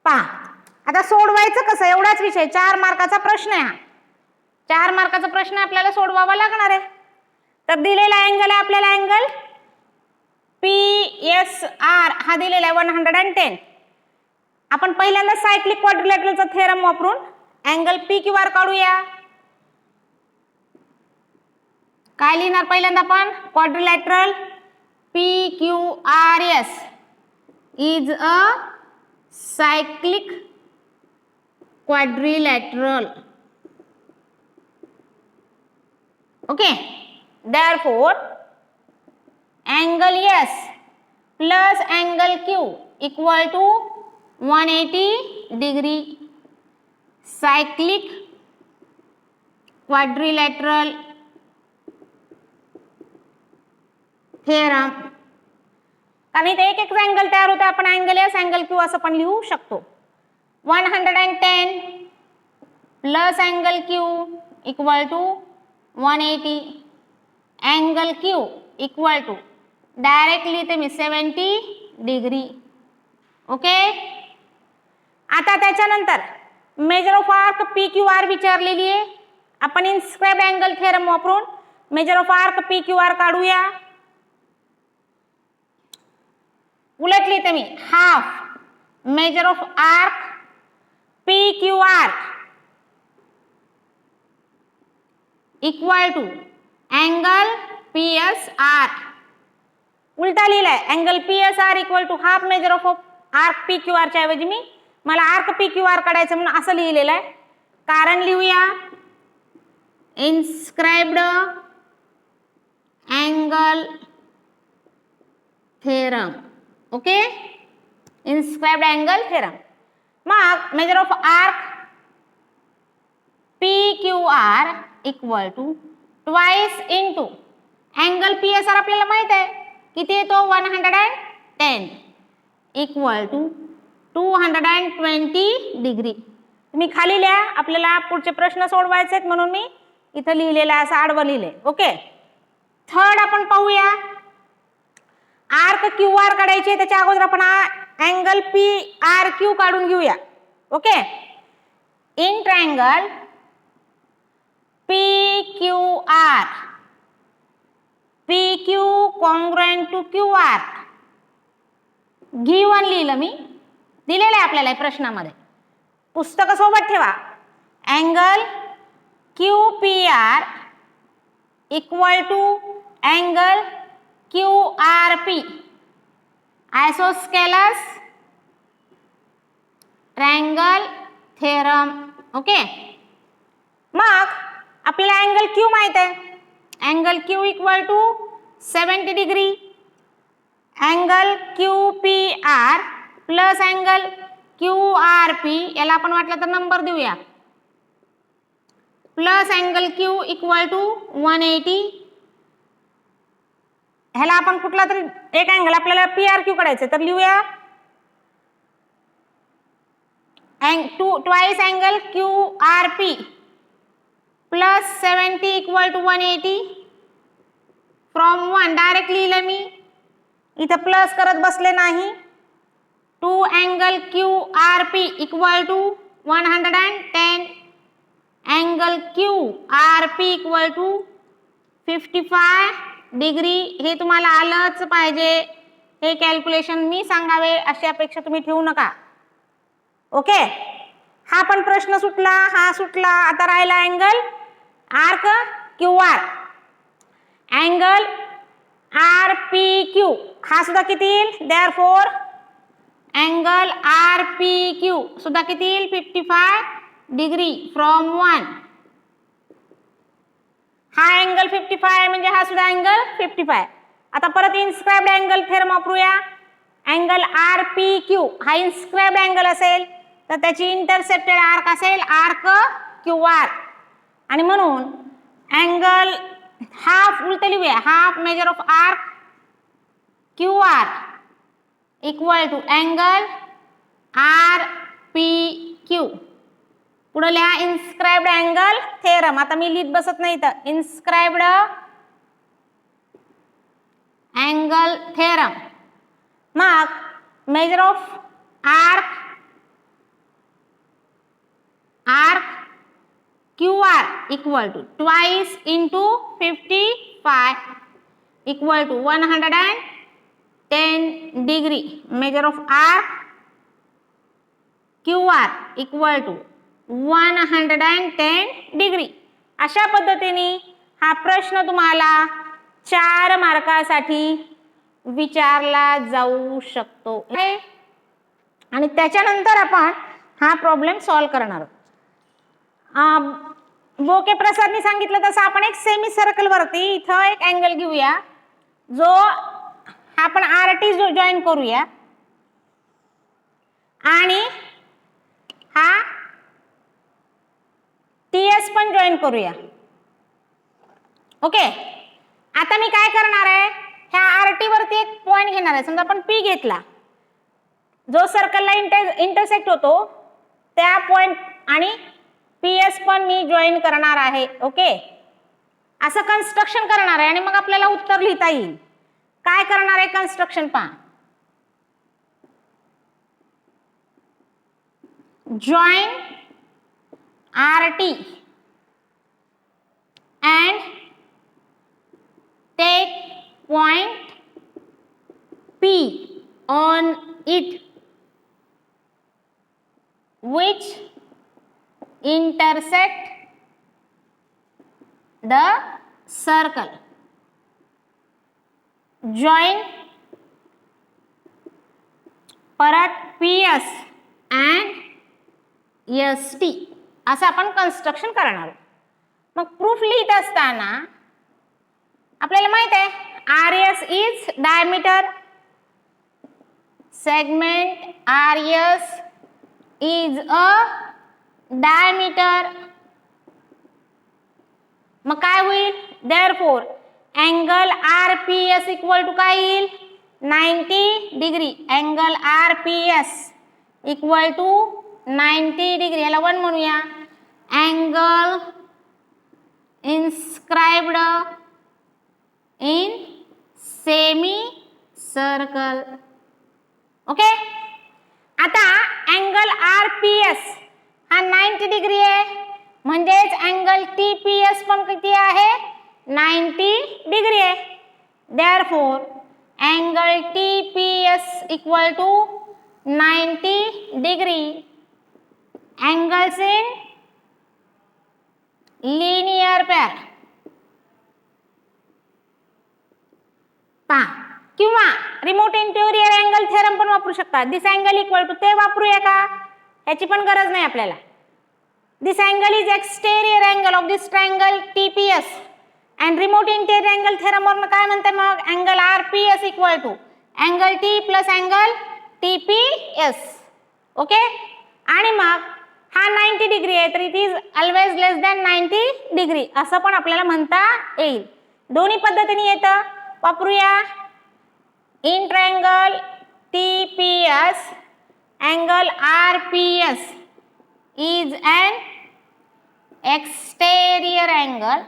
पहा आता सोडवायचं कसं, एवढाच विषय, 4 मार्काचा प्रश्न आहे हा. 4 मार्काचा प्रश्न आपल्याला सोडवावा लागणार आहे. तर दिलेला अँगल आहे आपल्याला, अँगल PSR हा दिलेला आहे 110. आपण पहिल्यांदा सायक्लिक क्वाड्रिलॅटरलचा थेरम वापरून अँगल PQR काढूया. काय लिहिणार पहिल्यांदा आपण, quadrilateral PQRS is a cyclic quadrilateral. Okay, therefore angle S plus angle Q equal to 180 degree. Cyclic quadrilateral theorem. कारण इथे एक अँगल तयार होतो, आपण अँगल एस अँगल क्यू असं पण लिहू शकतो. 110 plus angle Q equal to 180, angle Q equal to direct लिहिते मी 70 डिग्री. ओके, आता त्याच्यानंतर मेजर ऑफ आर्क PQR विचारलेली आहे. आपण इन्स्क्राइब अँगल थेरम वापरून मेजर ऑफ आर्क PQR काढूया. उलट लिहिते मी, half major of arc PQR equal to angle PSR. उलटा लिहिलाय, angle PSR equal to half major of arc PQR च्या ऐवजी मला आर्क PQR काढायचं म्हणून असं लिहिलेलं आहे. कारण लिहूया, inscribed angle theorem. Okay, inscribed angle theorem. मग major of arc PQR equal to twice into angle PSR आपल्याला माहित आहे किती येतो, 110 इक्वल टू 220 डिग्री. तुम्ही खाली लिहा, आपल्याला पुढचे प्रश्न सोडवायचे आहेत म्हणून मी इथं लिहिलेलं असं आडवं लिहिले. ओके, थर्ड आपण पाहूया, आर्क QR काढायची, त्याच्या अगोदर आपण अँगल PRQ काढून घेऊया. Okay, in triangle PQR, PQ congruent to QR given लिहिलं मी, दिलेलं आहे आपल्याला प्रश्नामध्ये, पुस्तक सोबत ठेवा. Angle QPR equal to angle QRP isosceles triangle theorem. Okay, मग आपल्याला अँगल Q माहित आहे, angle Q equal to 70 degree. Angle QPR plus angle QRP, याला आपण वाटलं तर नंबर देऊया, plus angle Q equal to 180. ह्याला आपण कुठला तरी एक अँगल आपल्याला PRQ काढायचं, तर लिहूया twice angle QRP plus 70 equal to 180 from 1 direct लिहिलं मी, इथं प्लस करत बसले नाही. 2 angle QRP equal to 110, angle QRP equal to 55 degree. हे तुम्हाला आलंच पाहिजे, हे कॅल्क्युलेशन मी सांगावे अशी अपेक्षा तुम्ही ठेवू नका. ओके, हा पण प्रश्न सुटला, हा सुटला. आता राहिला angle arc QR, angle RPQ, हा सुद्धा किती येईल, देअरफॉर अँगल RPQ सुद्धा किती येईल, 55 डिग्री फ्रॉम 1. हा अँगल 55 म्हणजे हा सुद्धा अँगल 55. आता परत इन्स्क्राइब्ड अँगल थेरम वापरूया. अँगल RPQ हा इन्स्क्राइब्ड अँगल असेल तर त्याची इंटरसेप्टेड आर्क असेल आर्क QR, आणि म्हणून अँगल हाफ उलट लिहूया, half major of arc QR equal to angle RPQ. पुढे लिहा इन्स्क्राइब्ड अँगल थेरम. आता मी लिहित बसत नाही तर इन्स्क्राइब्ड अँगल थेरम. मग major of arc equal to twice into 55 equal to 110 degree. Measure of arc QR equal to 110 degree. अशा पद्धतीने हा प्रश्न तुम्हाला 4 मार्कासाठी विचारला जाऊ शकतो आणि त्याच्यानंतर आपण हा प्रॉब्लेम सॉल्व करणार आहोत. बोके प्रसादने सांगितलं तसं आपण एक सेमी सर्कल वरती इथं एक अँगल घेऊया जो आपण आरटी जॉईन करूया आणि हा टीएस पण जॉईन करूया. ओके, आता मी काय करणार आहे, ह्या आरटी वरती एक पॉइंट घेणार आहे. समजा आपण पी घेतला जो सर्कलला इंटरसेक्ट होतो त्या पॉइंट आणि पीएस पण मी जॉईन करणार आहे. ओके, असं कन्स्ट्रक्शन करणार आहे आणि मग आपल्याला उत्तर लिहिता येईल. काय करणार आहे कन्स्ट्रक्शन पहा. Join RT and take point P on it which intersect the circle. Join परत PS and ST असं आपण कन्स्ट्रक्शन करणार. मग प्रूफ लिहित असताना आपल्याला माहित आहे RS is diameter, segment RS is a diameter. मग काय होईल, therefore angle RPS equal to काय येईल 90 degree. Angle RPS equal to 90 degree. याला 1 म्हणूया. Angle inscribed in semi circle. Okay, आता अँगल RPS हा 90 डिग्री आहे म्हणजेच अँगल TPS पण किती आहे 90 डिग्री आहे. Therefore angle TPS equal to 90 degree. Angles in linear pair पहा किंवा रिमोट इंटेरियर अँगल थेरम पण वापरू शकता. दिस अँगल इक्वल टू ते वापरूया का, याची पण गरज नाही आपल्याला. This angle is exterior angle of this triangle TPS and remote interior angle theorem वरून काय म्हणते मग angle RPS equal to angle T plus angle TPS. Okay, आणि मग हा 90 डिग्री आहे तर it is always less than 90 degree असं पण आपल्याला म्हणता येईल. दोन्ही पद्धतीने येतं, वापरूया. In triangle TPS angle RPS is an exterior angle.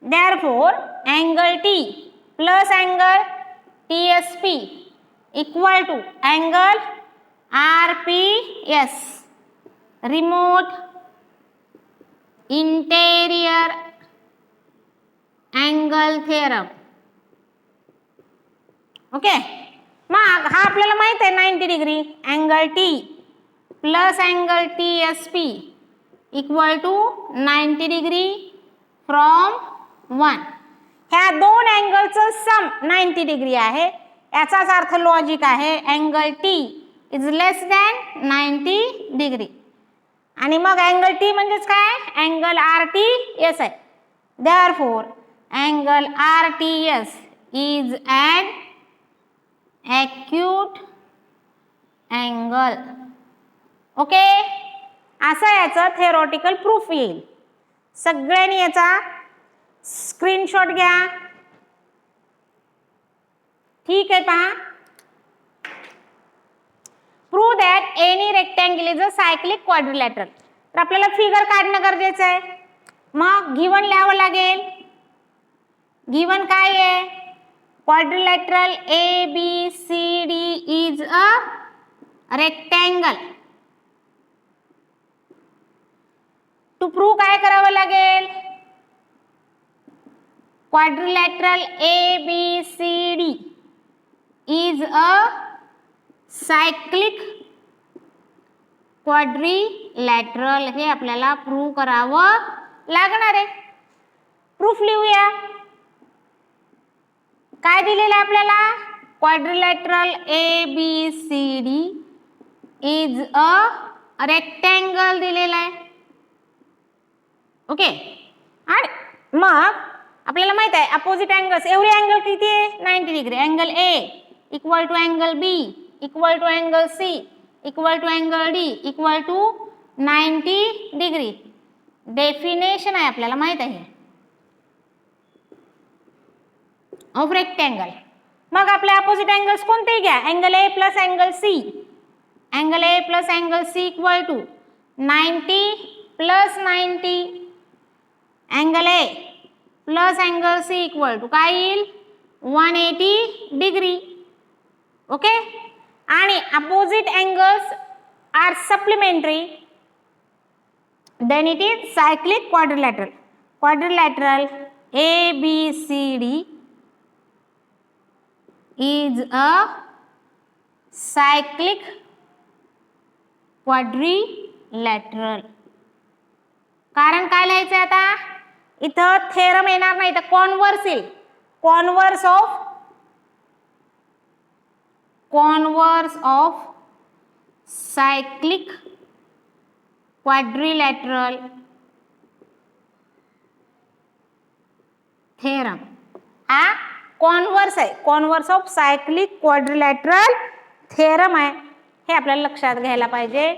Therefore angle T plus angle TSP equal to angle RPS remote interior angle theorem. Okay, मग हा आपल्याला माहित आहे 90 degree. Angle T plus angle TSP equal to 90 degree from 1. ह्या दोन अँगलचं सम 90 degree आहे. याचाच अर्थ लॉजिक आहे angle T is less than 90 degree. आणि मग अँगल T म्हणजेच काय अँगल RTS आहे. Therefore angle RTS is an acute angle. Okay, असं याचं थेरॉटिकल प्रूफ येईल. सगळ्यांनी याचा स्क्रीनशॉट घ्या. ठीक आहे, पहा. Prove that any rectangle is a cyclic quadrilateral. तर आपल्याला फिगर काढणं गरजेचं आहे. मग गिवन लिहावं लागेल. गिवन काय आहे quadrilateral ABCD is a rectangle. To prove काय करावं लागेल? Quadrilateral ABCD is a cyclic quadrilateral हे आपल्याला प्रूव्ह करावं लागणार आहे. प्रूफ लिहूया. काय दिलेलं आहे आपल्याला? Quadrilateral ABCD is a rectangle दिलेला आहे. ओके. आणि मग आपल्याला माहित आहे अपोजिट अँगल्स, एवढे अँगल किती आहे? 90 degree. Angle A equal to angle B equal to angle C equal to angle D equal to 90 degree. Definition आहे आपल्याला माहित आहे ऑफ रेक्टँगल. मग आपले अपोजिट अँगल्स कोणतेही घ्या. Angle A plus angle C, angle A plus angle C equal to 90 plus 90, angle A plus angle C equal to काय येईल? 180 डिग्री. ओके. आणि opposite angles are supplementary, then it is cyclic quadrilateral. Quadrilateral ABCD is a cyclic quadrilateral. कारण काय लिहायचं आता? इथं theorem येणार नाही, तर कॉन्व्हर्स येईल. Converse of cyclic quadrilateral theorem. हा कॉन्व्हर्स आहे. Converse of cyclic quadrilateral theorem आहे. हे आपल्याला लक्षात घ्यायला पाहिजे.